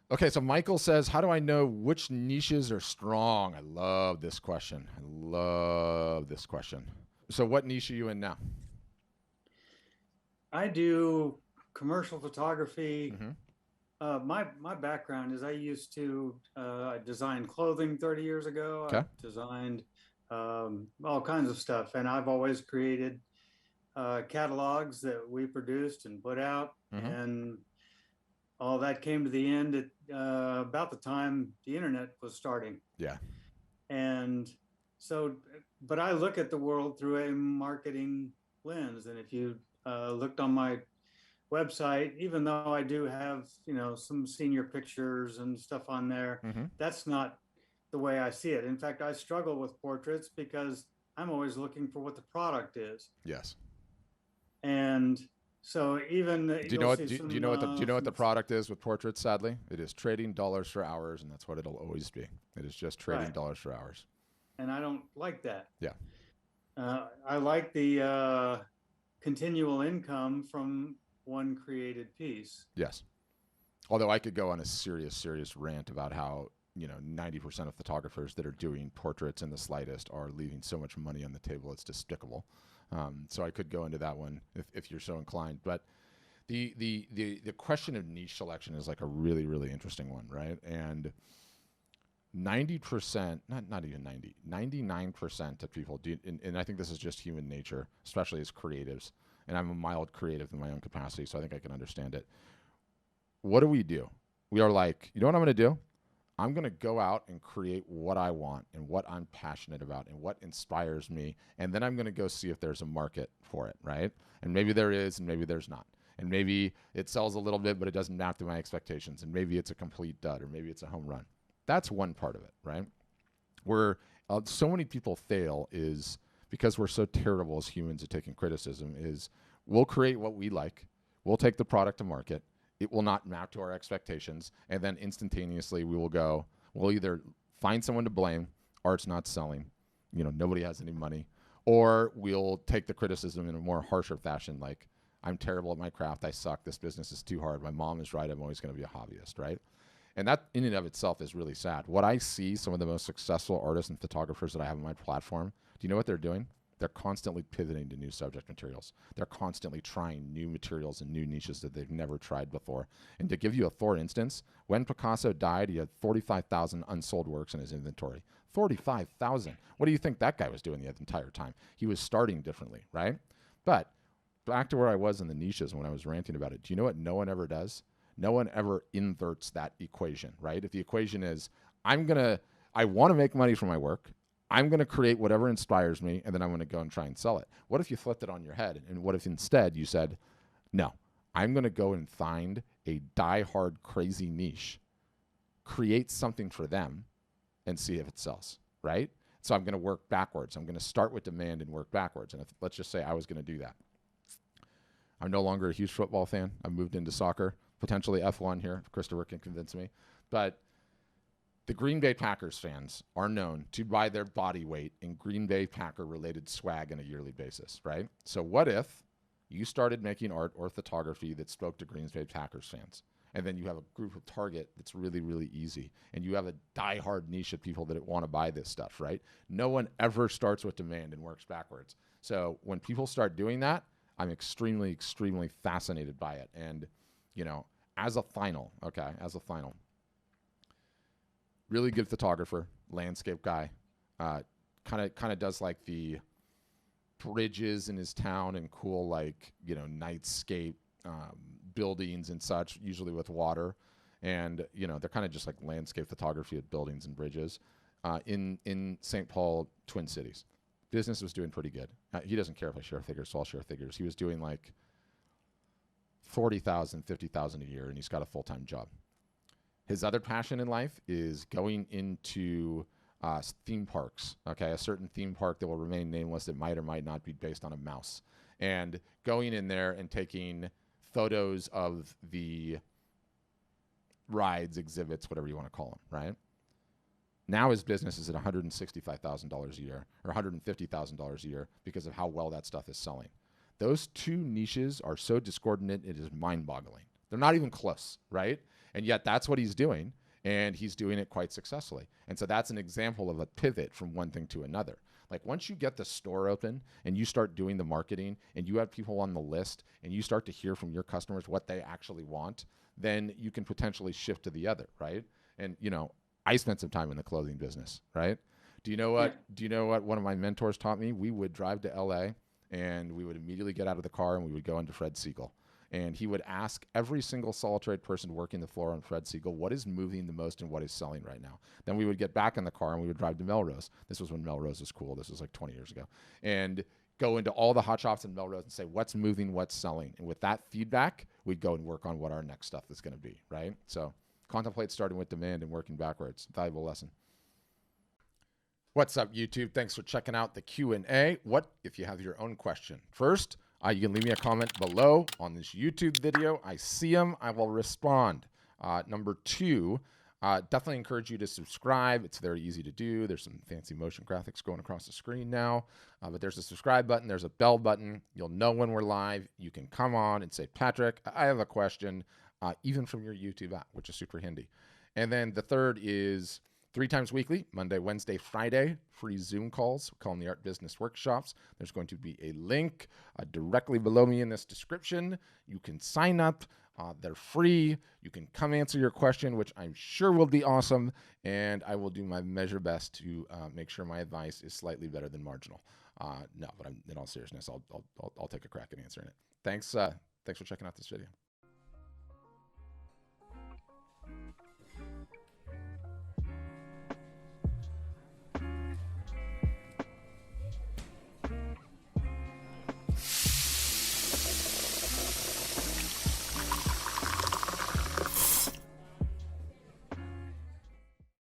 Okay, so Michael says, how do I know which niches are strong? I love this question. I love this question. So what niche are you in now? I do commercial photography. Mm-hmm. My background is I used to design clothing 30 years ago. Okay. I've designed all kinds of stuff, and I've always created catalogs that we produced and put out. Mm-hmm. And all that came to the end at about the time the internet was starting. Yeah. And so, but I look at the world through a marketing lens. And if you looked on my website, even though I do have, some senior pictures and stuff on there, Mm-hmm. that's not the way I see it. In fact, I struggle with portraits because I'm always looking for what the product is. Yes. And so even Do you know you'll what? see Do you know what the Do you know what the some, product is with portraits? Sadly, it is trading dollars for hours, and that's what it'll always be. It is just trading right. dollars for hours. And I don't like that. Yeah. I like the continual income from one created piece. Yes. Although I could go on a serious rant about how 90% of photographers that are doing portraits in the slightest are leaving so much money on the table, it's despicable. So I could go into that one if you're so inclined. But the question of niche selection is like a really interesting one, right? And 90%, not even 99% of people do, and I think this is just human nature, especially as creatives. And I'm a mild creative in my own capacity, so I think I can understand it. What do? We are like, you know what I'm going to do? I'm going to go out and create what I want and what I'm passionate about and what inspires me. And then I'm going to go see if there's a market for it, right? And maybe there is, and maybe there's not. And maybe it sells a little bit, but it doesn't map to my expectations. And maybe it's a complete dud, or maybe it's a home run. That's one part of it, right? Where so many people fail is because we're so terrible as humans at taking criticism is we'll create what we like. We'll take the product to market. It will not map to our expectations. And then instantaneously we will go, we'll either find someone to blame, art's not selling, nobody has any money, or we'll take the criticism in a more harsher fashion, like, I'm terrible at my craft, I suck, this business is too hard, my mom is right, I'm always going to be a hobbyist, right? And that in and of itself is really sad. What I see some of the most successful artists and photographers that I have on my platform, do you know what they're doing? They're constantly pivoting to new subject materials. They're constantly trying new materials and new niches that they've never tried before. And to give you a for instance, when Picasso died, he had 45,000 unsold works in his inventory. 45,000. What do you think that guy was doing the entire time? He was starting differently, right? But back to where I was in the niches when I was ranting about it. Do you know what no one ever does? No one ever inverts that equation, right? If the equation is, I want to make money from my work, I'm going to create whatever inspires me, and then I'm going to go and try and sell it. What if you flipped it on your head? And what if instead you said, no, I'm going to go and find a die-hard crazy niche, create something for them, and see if it sells, right? So I'm going to work backwards. I'm going to start with demand and work backwards. And let's just say I was going to do that. I'm no longer a huge football fan. I've moved into soccer, potentially F1 here, if Christopher can convince me. But the Green Bay Packers fans are known to buy their body weight in Green Bay Packer related swag on a yearly basis, right? So what if you started making art or photography that spoke to Green Bay Packers fans? And then you have a group of target that's really easy. And you have a diehard niche of people that want to buy this stuff, right? No one ever starts with demand and works backwards. So when people start doing that, I'm extremely fascinated by it. And, as a final, really good photographer, landscape guy, kind of does like the bridges in his town and cool like nightscape buildings and such, usually with water, and they're kind of just like landscape photography of buildings and bridges in St. Paul, Twin Cities. Business was doing pretty good. He doesn't care if I share figures, so I'll share figures. He was doing like 40,000, 50,000 a year, and he's got a full time job. His other passion in life is going into theme parks. Okay, a certain theme park that will remain nameless. It might or might not be based on a mouse, and going in there and taking photos of the rides, exhibits, whatever you want to call them. Right now, his business is at $165,000 a year or $150,000 a year because of how well that stuff is selling. Those two niches are so discordant, it is mind-boggling. They're not even close, right? And yet that's what he's doing, and he's doing it quite successfully. And so that's an example of a pivot from one thing to another. Like once you get the store open and you start doing the marketing and you have people on the list and you start to hear from your customers what they actually want, then you can potentially shift to the other, right? And I spent some time in the clothing business, right? Do you know what? Yeah. Do you know what one of my mentors taught me? We would drive to LA and we would immediately get out of the car and we would go into Fred Siegel. And he would ask every single solitary person working the floor on Fred Siegel, what is moving the most and what is selling right now? Then we would get back in the car and we would drive to Melrose. This was when Melrose was cool. This was like 20 years ago. And go into all the hot shops in Melrose and say, what's moving, what's selling? And with that feedback, we'd go and work on what our next stuff is going to be, right? So contemplate starting with demand and working backwards. Valuable lesson. What's up, YouTube? Thanks for checking out the Q&A. What if you have your own question? First, you can leave me a comment below on this YouTube video. I see them. I will respond. Number two, definitely encourage you to subscribe. It's very easy to do. There's some fancy motion graphics going across the screen now. But there's a subscribe button. There's a bell button. You'll know when we're live. You can come on and say, Patrick, I have a question, even from your YouTube app, which is super handy. And then the third is 3 times weekly, Monday, Wednesday, Friday, free Zoom calls. We call them the Art Business Workshops. There's going to be a link directly below me in this description. You can sign up. They're free. You can come answer your question, which I'm sure will be awesome. And I will do my measure best to make sure my advice is slightly better than marginal. No, but in all seriousness, I'll take a crack at answering it. Thanks for checking out this video.